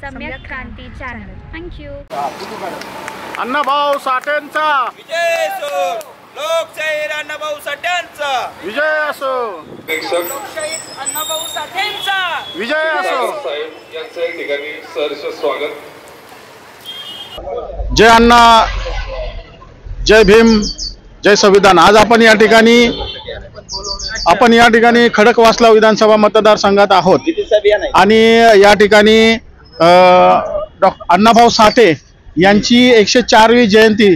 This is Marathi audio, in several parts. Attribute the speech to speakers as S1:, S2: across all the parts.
S1: सम्यक क्रांती चॅनल. थँक्यू.
S2: अण्णाभाऊ साठेंचा
S3: विजय असो. लोकशाहीर अण्णाभाऊ साठेंचा
S2: विजय असो.
S3: लोकशाहीर अण्णाभाऊ साठेंचा
S2: विजय असो.
S4: साहेब यांचं या ठिकाणी सहर्ष स्वागत.
S2: जय अण्णा, जय भीम, जय संविधान. आज आपण या ठिकाणी खडकवासला विधानसभा मतदारसंघात आहोत आणि या ठिकाणी अण्णाभाऊ साठे यांची 104वी जयंती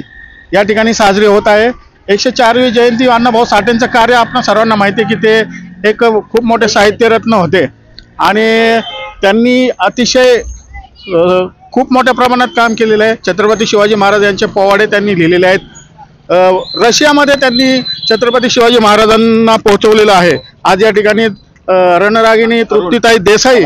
S2: या ठिकाणी साजरी होत आहे. 104वी जयंती. अण्णाभाऊ साठेंचं कार्य आपण सर्वांना माहिती आहे की ते एक खूप मोठे साहित्यरत्न होते आणि त्यांनी अतिशय खूप मोठ्या प्रमाणात काम केलेलं आहे. छत्रपती शिवाजी महाराज यांचे पोवाडे त्यांनी लिहिलेले आहेत. रशियामध्ये त्यांनी छत्रपती शिवाजी महाराजांना पोहोचवलेलं आहे. आज या ठिकाणी रणरागिणी तृप्तीताई देसाई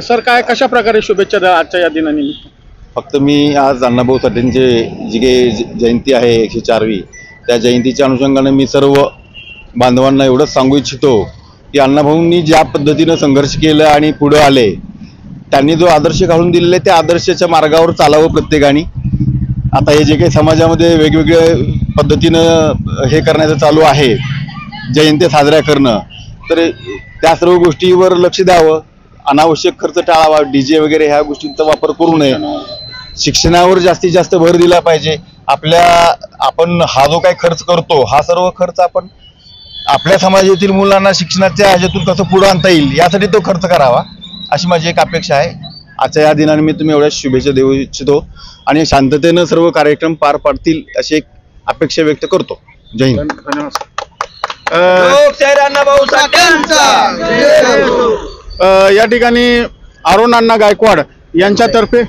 S2: सर काय कशा प्रकारे शुभेच्छा द्या आजच्या या दिनानिमित्त?
S5: फक्त मी आज अण्णाभाऊ साठेंचे जी काही जयंती आहे 104वी, त्या जयंतीच्या अनुषंगाने मी सर्व बांधवांना एवढंच सांगू इच्छितो की अण्णाभाऊंनी ज्या पद्धतीनं संघर्ष केला आणि पुढे आले, त्यांनी जो आदर्श घालून दिलेला आहे त्या आदर्शाच्या मार्गावर चालावं प्रत्येकाने. आता हे जे काही समाजामध्ये वेगवेगळ्या पद्धतीनं हे करण्याचं चालू आहे, जयंती साजऱ्या करणं, तर त्या सर्व गोष्टीवर लक्ष द्यावं. अनावश्यक खर्च टाळावा. डीजे वगैरे ह्या गोष्टींचा वापर करू नये. शिक्षणावर जास्तीत जास्त भर दिला पाहिजे. आपण हा जो काही खर्च करतो, हा सर्व खर्च आपण आपल्या समाजातील मुलांना शिक्षणाच्या ह्याच्यातून कसं पुढे आणता येईल यासाठी तो खर्च करावा, अशी माझी एक अपेक्षा आहे. आजच्या या दिनानिमित्त मी एवढ्या शुभेच्छा देऊ इच्छितो आणि शांततेनं सर्व कार्यक्रम पार पाडतील अशी एक अपेक्षा व्यक्त करतो. जय हिंद.
S3: लोकशाहीर अण्णाभाऊ साठेंचा.
S2: या ठिकाणी अरुण अण्णा गायकवाड यांच्यातर्फे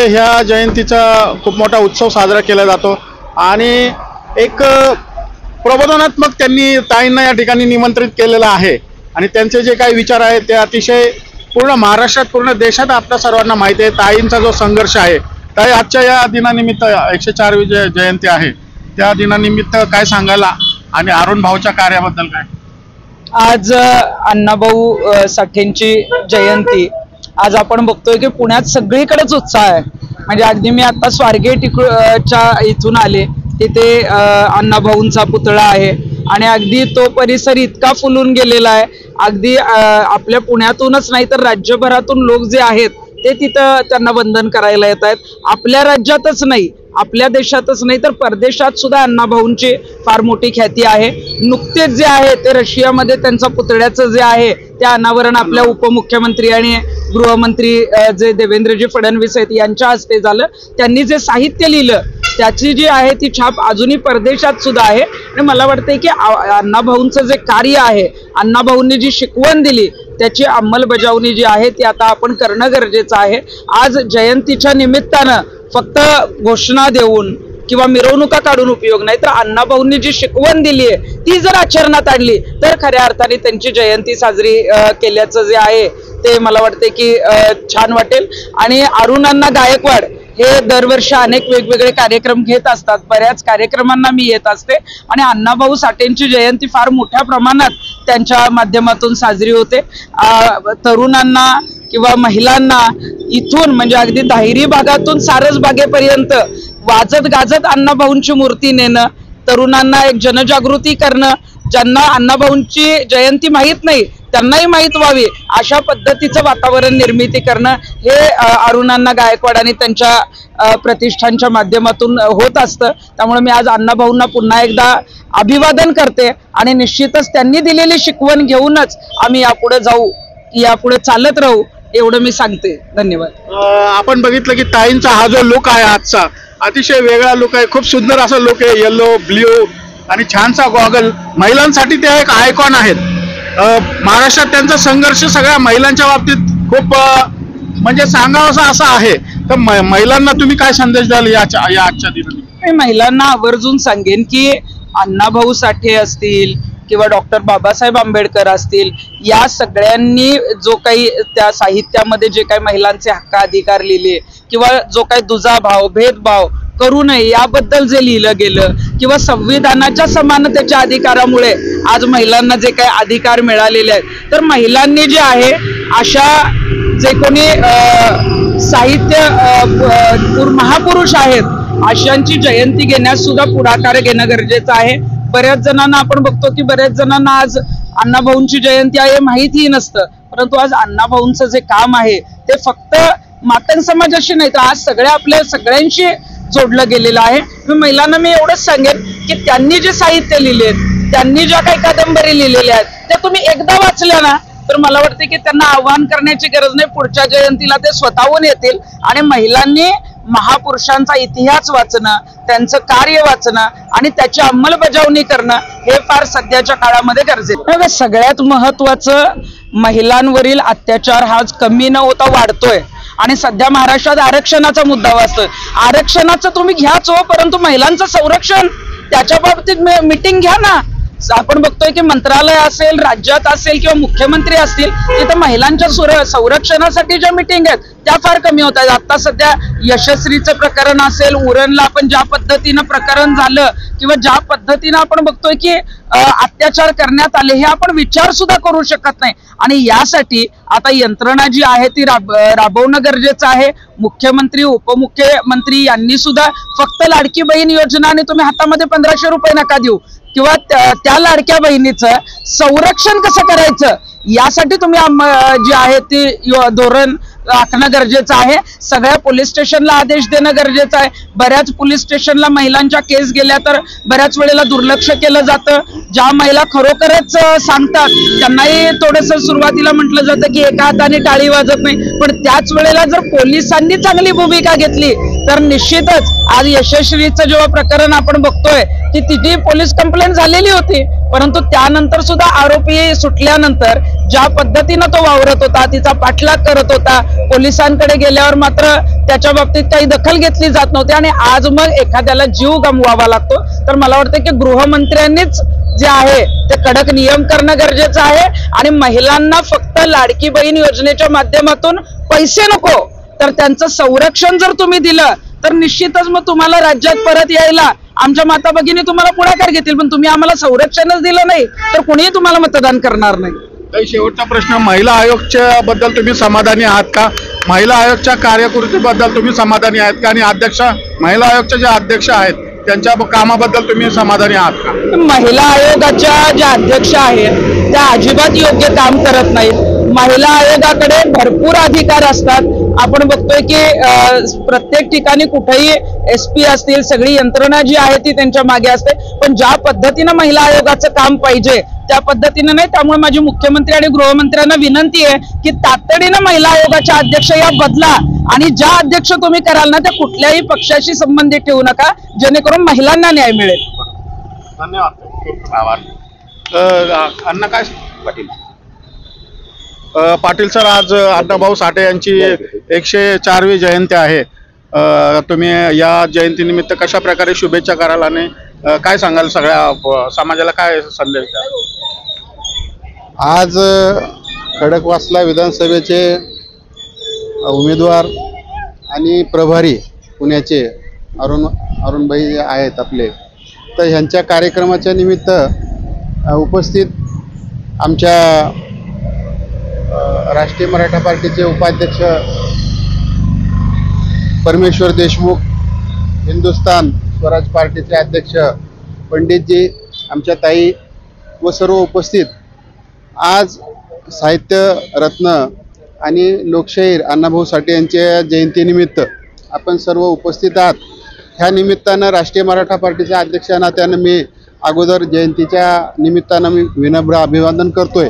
S2: ह्या जयंतीचा खूप मोठा उत्सव साजरा केला जातो आणि एक प्रबोधनात्मक त्यांनी ताईंना या ठिकाणी निमंत्रित केलेलं आहे आणि त्यांचे जे काही विचार आहेत ते अतिशय पूर्ण महाराष्ट्रात, पूर्ण देशात आपल्या सर्वांना माहिती आहे. ताईंचा जो संघर्ष आहे, ताई आजच्या या दिनानिमित्त 104वी जयंती आहे, त्या दिनानिमित्त काय सांगायला आणि अरुण भाऊच्या कार्याबद्दल काय?
S6: आज अण्णाभाऊ साठेंची जयंती. आज आपण बघतोय की पुण्यात सगळीकडेच उत्साह आहे. म्हणजे अगदी मी आता स्वारगेटच्या इथून आले, तिथे अण्णाभाऊंचा पुतळा आहे आणि अगदी तो परिसर इतका फुलून गेलेला आहे. अगदी आपल्या पुण्यातूनच नाही तर राज्यभरातून लोक जे आहेत ते तिथं त्यांना वंदन करायला येत आहेत. आपल्या राज्यातच नाही, आपल्या देशातच नाही तर परदेशात सुद्धा अण्णाभाऊंची फार मोठी ख्याती आहे. नुकतेच जे आहे ते रशियामध्ये त्यांचा पुतळ्याचं जे आहे ते अनावरण आपल्या उपमुख्यमंत्री आणि गृहमंत्री जे देवेंद्रजी फडणवीस आहेत यांच्या हस्ते झालं. त्यांनी जे साहित्य लिहिलं त्याची जी आहे ती छाप अजूनही परदेशात सुद्धा आहे आणि मला वाटतंय की अण्णाभाऊंचं जे कार्य आहे, अण्णाभाऊंनी जी शिकवण दिली त्याची अंमलबजावणी जी आहे ती आता आपण करणं गरजेचं आहे. आज जयंतीच्या निमित्तानं फक्त घोषणा देऊन किंवा मिरवणुका काढून उपयोग नाही, तर अण्णाभाऊंनी जी शिकवण दिली आहे ती जर आचरणात आणली तर खऱ्या अर्थाने त्यांची जयंती साजरी केल्याचं जे आहे ते मला वाटते की छान वाटेल. आणि अरुण अण्णा गायकवाड हे दरवर्षी अनेक वेगवेगळे कार्यक्रम घेत असतात. बऱ्याच कार्यक्रमांना मी येत असते आणि अण्णाभाऊ साठेंची जयंती फार मोठ्या प्रमाणात त्यांच्या माध्यमातून साजरी होते. तरुणांना किंवा महिलांना इथून म्हणजे अगदी दाहिरी भागातून सारस बागेपर्यंत वाजत गाजत अण्णाभाऊंची मूर्ती नेणं, तरुणांना एक जनजागृती करणं, ज्यांना अण्णाभाऊंची जयंती माहीत नाही त्यांनाही माहीत व्हावी अशा पद्धतीचं वातावरण निर्मिती करणं हे अरुण अण्णा गायकवाड आणि त्यांच्या प्रतिष्ठानच्या माध्यमातून होत असतं. त्यामुळे मी आज अण्णाभाऊंना पुन्हा एकदा अभिवादन करते आणि निश्चितच त्यांनी दिलेली शिकवण घेऊनच आम्ही यापुढे जाऊ, यापुढे चालत राहू एवढं मी सांगते. धन्यवाद.
S2: आपण बघितलं की ताईंचा हा जो लुक आहे आजचा अतिशय वेगळा लुक आहे. खूप सुंदर असा लुक आहे. येलो, ब्ल्यू आणि छानसा गॉगल. महिलांसाठी ते एक आयकॉन आहेत. महाराष्ट्रात त्यांचा संघर्ष सगळ्या महिलांच्या बाबतीत खूप म्हणजे सांगावासा असा आहे. तर महिलांना तुम्ही काय संदेश द्याल या आजच्या दिनाने?
S6: मी महिलांना आवर्जून सांगेन की अण्णाभाऊ साठे असतील किंवा डॉक्टर बाबासाहेब आंबेडकर असतील, या सगळ्यांनी जो काही त्या साहित्यामध्ये जे काही महिलांचे हक्क अधिकार लिहिले किंवा जो काही दुजाभाव भेदभाव करू नये याबद्दल जे लिहिलं गेलं किंवा संविधानाच्या समानतेच्या अधिकारामुळे आज महिलांना जे काही अधिकार मिळालेले आहेत, तर महिलांनी जे आहे अशा जे कोणी साहित्य महापुरुष आहेत अशांची जयंती घेण्यास सुद्धा पुढाकार घेणं गरजेचं आहे. बऱ्याच जणांना आपण बघतो की बऱ्याच जणांना आज अण्णाभाऊंची जयंती आहे माहितीही नसतं, परंतु आज अण्णाभाऊंचं जे काम आहे ते फक्त मातंग समाजाशी नाही तर आज आपल्या सगळ्यांशी जोडलं गेलेलं आहे. महिलांना मी एवढंच सांगेन की त्यांनी जे साहित्य लिहिले, त्यांनी ज्या काही कादंबरी लिहिलेल्या आहेत त्या तुम्ही एकदा वाचल्या ना तर मला वाटते की त्यांना आव्हान करण्याची गरज नाही. पुढच्या जयंतीला ते स्वतःहून येतील आणि महिलांनी महापुरुषांचा इतिहास वाचणं, त्यांचं कार्य वाचणं आणि त्याची अंमलबजावणी करणं हे फार सध्याच्या काळामध्ये गरजेचं आहे. सगळ्यात महत्वाचं महिलांवरील अत्याचार हा कमी न होता वाढतोय आणि सध्या महाराष्ट्रात आरक्षणाचा मुद्दा वाचतोय. आरक्षणाचं तुम्ही घ्याच हो, परंतु महिलांचं संरक्षण त्याच्या बाबतीत मीटिंग घ्या ना. आपण बघतोय की मंत्रालय असेल, राज्यात असेल किंवा मुख्यमंत्री असतील तिथं महिलांच्या संरक्षणासाठी ज्या मिटिंग आहेत त्या फार कमी होत आहेत. आता सध्या यशस्वीचं प्रकरण असेल, उरणला आपण ज्या पद्धतीनं प्रकरण झालं किंवा ज्या पद्धतीनं आपण बघतोय की अत्याचार करण्यात आले हे आपण विचार सुद्धा करू शकत नाही. आणि यासाठी आता यंत्रणा जी आहे ती राबवणं गरजेचं आहे. मुख्यमंत्री, उपमुख्यमंत्री यांनी सुद्धा फक्त लाडकी बहीण योजना आणि तुम्ही हातामध्ये 1500 रुपये नका देऊ किंवा त्या लाडक्या बहिणीचं संरक्षण कसं करायचं यासाठी तुम्ही जे आहे ती धोरण आखणं गरजेचं आहे. सगळ्या पोलीस स्टेशनला आदेश देणं गरजेचं आहे. बऱ्याच पोलीस स्टेशनला महिलांच्या केस गेल्या तर बऱ्याच वेळेला दुर्लक्ष केलं जातं. ज्या महिला खरोखरच सांगतात त्यांनाही थोडंसं सुरुवातीला म्हटलं जातं की एका हाताने टाळी वाजत नाही, पण त्याच वेळेला जर पोलिसांनी चांगली भूमिका घेतली तर निश्चितच आज यशस्वीचं जेव्हा प्रकरण आपण बघतोय की तिची पोलीस कंप्लेंट झालेली होती, परंतु त्यानंतर सुद्धा आरोपी सुटल्यानंतर ज्या पद्धतीनं तो वावरत होता, तिचा पाठलाग करत होता, पोलिसांकडे गेल्यावर मात्र त्याच्या बाबतीत काही दखल घेतली जात नव्हती आणि आज मग एखाद्याला जीव गमवावा लागतो. तर मला वाटतं की गृहमंत्र्यांनीच जे आहे ते कडक नियम करणं गरजेचं आहे आणि महिलांना फक्त लाडकी बहीण योजनेच्या माध्यमातून पैसे नको तर त्यांचं संरक्षण जर तुम्ही दिलं तर निश्चितच मग तुम्हाला राज्यात परत यायला आमच्या माता भगिनी तुम्हाला पुढाकार घेतील. पण तुम्ही आम्हाला संरक्षणच दिलं नाही तर कोणीही तुम्हाला मतदान करणार नाही.
S2: शेवटचा प्रश्न, महिला आयोगच्या बद्दल तुम्ही समाधानी आहात का? महिला आयोगच्या कार्यकृतीबद्दल तुम्ही समाधानी आहात का? आणि महिला आयोगच्या ज्या अध्यक्ष आहेत त्यांच्या कामाबद्दल तुम्ही समाधानी आहात का? महिला
S6: आयोगाच्या ज्या अध्यक्ष आहेत त्या अजिबात योग्य काम करत नाहीत. महिला आयोगाकडे भरपूर अधिकार असतात. आपण बघतोय की प्रत्येक ठिकाणी कुठेही SP असतील, सगळी यंत्रणा जी आहे ती त्यांच्या मागे असते, पण ज्या पद्धतीनं महिला आयोगाचं काम पाहिजे त्या पद्धतीनं नाही. त्यामुळे माझी मुख्यमंत्री आणि गृहमंत्र्यांना विनंती आहे की तातडीनं महिला आयोगाच्या अध्यक्ष या बदला आणि ज्या अध्यक्ष तुम्ही कराल ना त्या कुठल्याही पक्षाशी संबंधित ठेवू नका, जेणेकरून महिलांना न्याय मिळेल.
S2: धन्यवाद. अण्णा काय पाटील सर, आज अण्णाभाऊ साठे यांची 104वी जयंती आहे. तुम्ही या जयंतीनिमित्त कशा प्रकारे शुभेच्छा कराल आणि काय सांगाल सगळ्या समाजाला, काय संदेश द्याल?
S7: आज खडकवासला विधानसभेचे उमेदवार आणि प्रभारी पुण्याचे अरुणभाई आहेत आपले, तर ह्यांच्या कार्यक्रमाच्या निमित्त उपस्थित आमच्या राष्ट्रीय मराठा पार्टीचे उपाध्यक्ष परमेश्वर देशमुख, हिंदुस्थान स्वराज पार्टीचे अध्यक्ष पंडितजी, आमच्या ताई व सर्व उपस्थित आज साहित्य रत्न आणि लोकशाहीर अण्णाभाऊ साठे यांच्या जयंतीनिमित्त आपण सर्व उपस्थित आहात. ह्या निमित्तानं राष्ट्रीय मराठा पार्टीच्या अध्यक्षांना त्यानं मी अगोदर जयंतीच्या निमित्तानं मी विनम्र अभिवादन करतोय.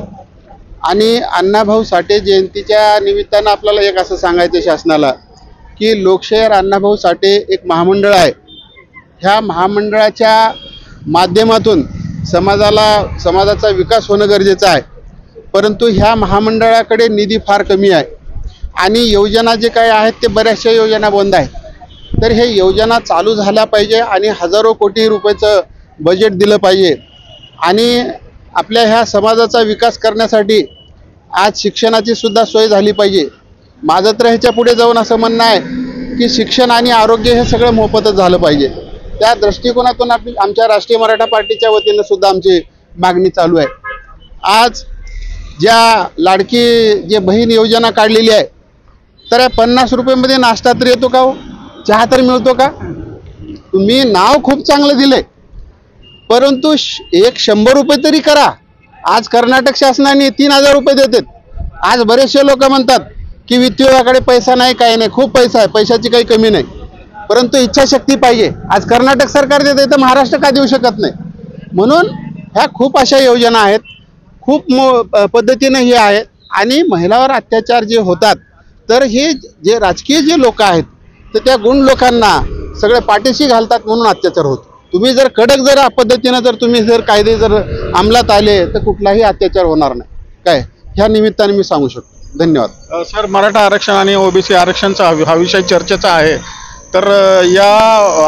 S7: आणि अण्णाभाऊ साठे जयंतीच्या निमित्तानं आपल्याला एक असं सांगायचं शासनाला की लोकशाहीर अण्णाभाऊ साठे एक महामंडळ आहे. ह्या महामंडळाच्या माध्यमातून समाजाचा विकास होणं गरजेचं आहे, परंतु ह्या महामंडळाकडे निधी फार कमी आहे आणि योजना जे काही आहेत ते बऱ्याचशा योजना बंद आहेत. तर हे योजना चालू झाल्या पाहिजे आणि हजारो कोटी रुपयाचं बजेट दिलं पाहिजे आणि आपल्या ह्या समाजाचा विकास करण्यासाठी आज शिक्षणाची सुद्धा सोय झाली पाहिजे. माझं तर ह्याच्या पुढे जाऊन असं म्हणणं आहे की शिक्षण आणि आरोग्य हे सगळं मोफतच झालं पाहिजे. त्या दृष्टिकोनातून आमच्या राष्ट्रीय मराठा पार्टीच्या वतीनं सुद्धा आमची मागणी चालू आहे. आज ज्या लाडकी जे बहीण योजना काढलेली आहे तर या 50 रुपयामध्ये नाश्ता तर येतो का हो? चहा तर मिळतो का? तुम्ही नाव खूप चांगलं दिलंय, परंतु एक 100 रुपये तरी करा. आज कर्नाटक शासनाने 3000 रुपये देतात. आज बरेचसे लोक म्हणतात की वित्त विभागाकडे पैसा नाही, काही नाही, खूप पैसा आहे, पैशाची काही कमी नाही, परंतु इच्छाशक्ती पाहिजे. आज कर्नाटक सरकार देते तर महाराष्ट्र का देऊ शकत नाही? म्हणून ह्या खूप अशा योजना आहेत, खूप पद्धतीने हे आहेत. आणि महिलावर अत्याचार जे होतात, तर हे जे राजकीय जे लोक आहेत, तर त्या गुंड लोकांना सगळे पाठीशी घालतात म्हणून अत्याचार होतो. तुम्ही जर कडक जर पद्धतीनं जर तुम्ही जर कायदे जर अंमलात आले तर कुठलाही अत्याचार होणार नाही. काय ह्या निमित्ताने मी सांगू शकतो. धन्यवाद.
S2: सर, मराठा आरक्षण आणि ओबीसी आरक्षणचा हा विषय चर्चेचा आहे, तर या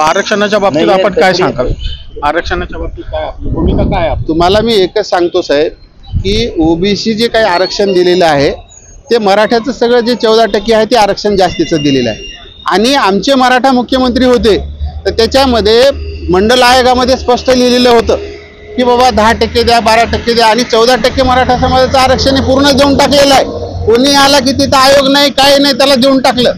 S2: आरक्षणाच्या बाबतीत आपण काय सांगाल? आरक्षणाच्या बाबतीत काय आपली भूमिका काय आहे?
S7: तुम्हाला मी एकच सांगतो साहेब, की ओबीसी जे काही आरक्षण दिलेलं आहे ते मराठ्याचं सगळं जे 14% आहे ते आरक्षण जास्तीचं दिलेलं आहे. आणि आमचे मराठा मुख्यमंत्री होते तर त्याच्यामध्ये मंडल आयोगामध्ये स्पष्ट लिहिलेलं होतं की बाबा 10% द्या, 12% द्या, आणि 14% मराठा समाजाचं आरक्षण हे पूर्ण देऊन टाकलेलं आहे. कोणी आला की तिथं आयोग नाही, काही नाही, त्याला देऊन टाकलं.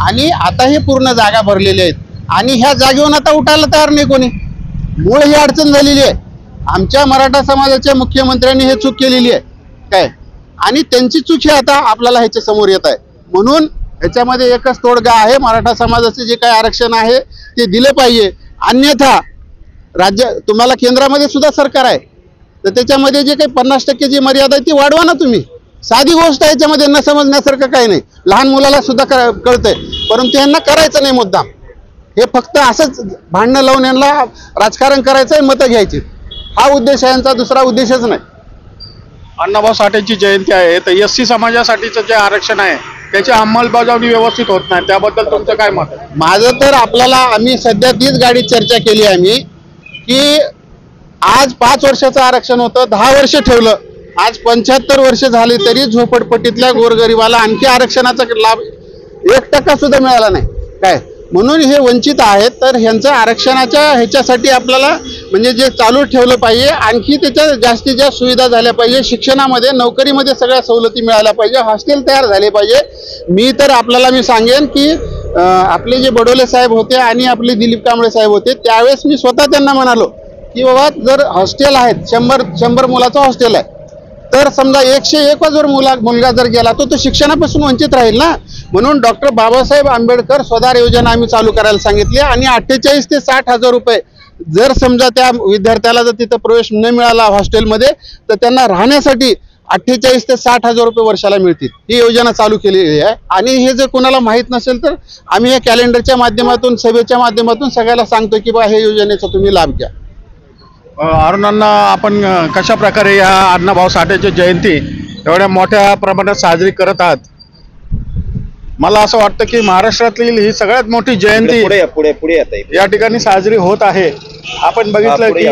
S7: आणि आता हे पूर्ण जागा भरलेल्या आहेत आणि ह्या जागेवरून आता उठायला तयार नाही कोणी. मूळ ही अडचण झालेली आहे. आमच्या मराठा समाजाच्या मुख्यमंत्र्यांनी हे चूक केलेली आहे काय, आणि त्यांची चूक ही आता आपल्याला ह्याच्या समोर येत आहे. म्हणून ह्याच्यामध्ये एकच तोडगा आहे, मराठा समाजाचे जे काही आरक्षण आहे ते दिलं पाहिजे. अन्यथा राज्य तुम्हाला केंद्रामध्ये सुद्धा सरकार आहे तर त्याच्यामध्ये जे काही 50% जी मर्यादा आहे ती वाढवा ना तुम्ही. साधी गोष्ट आहे, याच्यामध्ये न समजण्यासारखं काही नाही. लहान मुलाला सुद्धा कळतंय, परंतु यांना करायचं नाही मुद्दाम. हे फक्त असंच भांडणं लावून यांना राजकारण करायचं आहे, मतं घ्यायची, हा उद्देश आहे यांचा, दुसरा उद्देशच नाही.
S2: अण्णाभाऊ साठेंची जयंती आहे, तर एससी समाजासाठीचं जे आरक्षण आहे त्याची अंमलबजावणी व्यवस्थित होत नाही, त्याबद्दल तुमचं काय मत आहे?
S7: माझं तर आपल्याला आम्ही सध्या तीच गाडी चर्चा केली आम्ही की आज 5 वर्षाचं आरक्षण होतं, 10 वर्ष ठेवलं, आज 75 वर्ष झाली तरी झोपडपट्टीतल्या गोरगरिबाला आणखी आरक्षणाचा लाभ 1% सुद्धा मिळाला नाही काय. म्हणून हे वंचित आहेत. तर ह्यांचं आरक्षणाच्या ह्याच्यासाठी आपल्याला म्हणजे जे चालू ठेवलं पाहिजे, आणखी त्याच्या जास्तीत जास्त सुविधा झाल्या पाहिजे. शिक्षणामध्ये, नोकरीमध्ये सगळ्या सवलती मिळाल्या पाहिजे, हॉस्टेल तयार झाले पाहिजे. मी तर आपल्याला मी सांगेन की आपले जे बडोले साहेब होते आणि आपले दिलीप कांबळे साहेब होते त्यावेळेस मी स्वतः त्यांना म्हणालो की बाबा जर हॉस्टेल आहेत 100 मुलाचं हॉस्टेल आहे, तर समजा 101 जर मुलगा जर गेला तो शिक्षणापासून वंचित राहील ना. म्हणून डॉक्टर बाबासाहेब आंबेडकर स्वधार योजना आम्ही चालू करायला सांगितली आणि 48 ते 60 हजार रुपये जर समजा त्या विद्यार्थ्याला जर तिथं प्रवेश न मिळाला हॉस्टेलमध्ये तर त्यांना राहण्यासाठी 48 ते 60 हजार रुपये वर्षाला मिळतील. ही योजना चालू केलेली आहे. आणि हे जर कोणाला माहीत नसेल तर आम्ही या कॅलेंडरच्या माध्यमातून, सभेच्या माध्यमातून सगळ्याला सांगतो की बा हे योजनेचा तुम्ही लाभ घ्या.
S2: अरुणांना, आपण कशा प्रकारे या अण्णाभाऊ साठेची जयंती एवढ्या मोठ्या प्रमाणात साजरी करत आहात? मला असं वाटतं की महाराष्ट्रातील ही सगळ्यात मोठी जयंती
S5: पुढे
S2: या ठिकाणी साजरी होत आहे. आपण बघितलं की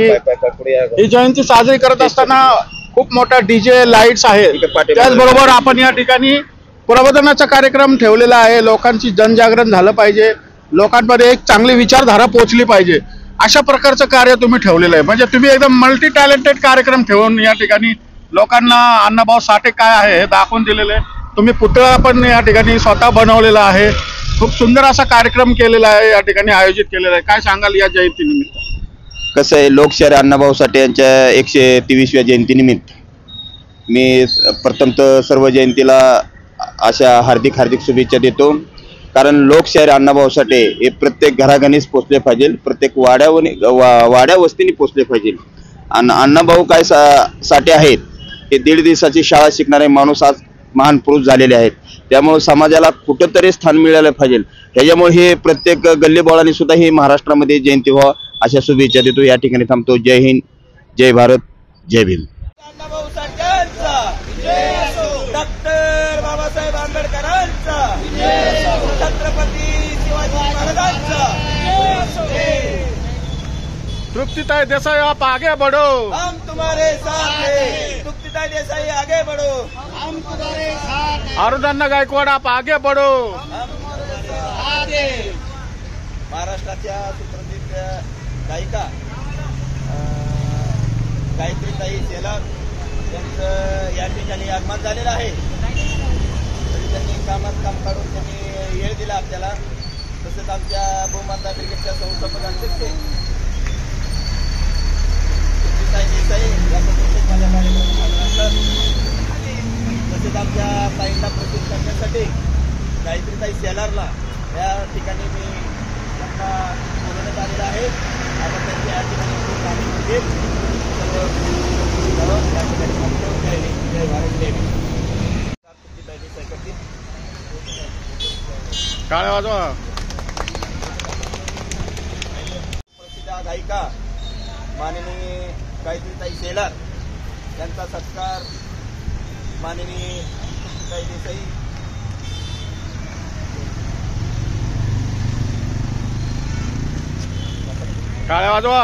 S2: ही जयंती साजरी करत असताना खूप मोठा डीजे, लाईट्स आहेत. त्याचबरोबर आपण या ठिकाणी प्रबोधनाचा कार्यक्रम ठेवलेला आहे. लोकांची जनजागरण झालं पाहिजे, लोकांमध्ये एक चांगली विचारधारा पोहोचली पाहिजे, अशा प्रकारचं कार्य तुम्ही ठेवलेलं आहे. म्हणजे तुम्ही एकदम मल्टी टॅलेंटेड कार्यक्रम ठेवून या ठिकाणी लोकांना अण्णाभाऊ साठे काय आहे हे दाखवून दिलेलं आहे. तुम्ही पुतळा पण या ठिकाणी स्वतः बनवलेला आहे. खूप सुंदर असा कार्यक्रम केलेला आहे, या ठिकाणी आयोजित केलेला आहे. काय सांगाल या जयंतीनिमित्त?
S8: कसं आहे, लोकशाहीर अण्णाभाऊ साठे यांच्या 123व्या जयंतीनिमित्त मी प्रथमतः सर्व जयंतीला अशा हार्दिक शुभेच्छा देतो. कारण लोकशाहीर अण्णाभाऊ साठे हे प्रत्येक घराघणीस पोचले पाहिजे, प्रत्येक वाड्या वस्तीने पोचले पाहिजे. आणि अण्णाभाऊ काय साठे आहेत हे 1.5 दिवसाची शाळा शिकणारे माणूस आज महान पुरुष झालेले आहेत. त्यामुळे समाजाला कुठंतरी स्थान मिळालं पाहिजे. ह्याच्यामुळे हे प्रत्येक गल्लीबोळाने सुद्धा ही महाराष्ट्रामध्ये जयंती व्हावं अशा शुभेच्छा देतो. या ठिकाणी थांबतो. जय हिंद, जय भारत, जय भीम.
S3: अण्णाभाऊ साठ्यांचा डॉक्टर बाबासाहेब आंबेडकरांचा, छत्रपती शिवाजी महाराजांचा.
S2: तृप्तिताई देसाई, आप आगे बढ़ो,
S3: हम तुम्हारे साथ हैं. तृप्तिताई देसाई आगे बढ़ो, हम तुम्हारे साथ हैं.
S2: अरुणांना गायकवाड, आप आगे बढ़ो.
S3: महाराष्ट्राच्या सुप्रसिद्ध गायिका गायत्रीताई शेलार यांचं या ठिकाणी आगमन झालेलं आहे. त्यांनी कामात काम काढून त्यांनी वेळ दिला आपल्याला. तसेच आमच्या भूमाता ब्रिगेडच्या संस्थापक अध्यक्ष देसाई या पद्धतीने माझ्या कार्यक्रमात आल्यानंतर तसेच आमच्या ताईंना प्रसिद्ध करण्यासाठी गायत्रीताई शेलारला या ठिकाणी मी त्यांना बोलवण्यात आलेलं आहे. आपण त्यांची या ठिकाणी खूप माहिती घेईल. सर्व या ठिकाणी सांगतो जय भारत जय भीम. तृप्तीताई देसाई करतील.
S2: टाळ्या वाजवा.
S3: प्रसिद्ध गायिका माननीय गायत्रीताई शेलार यांचा सत्कार माननीय तृप्तीताई देसाई
S2: टाळ्या वाजवा.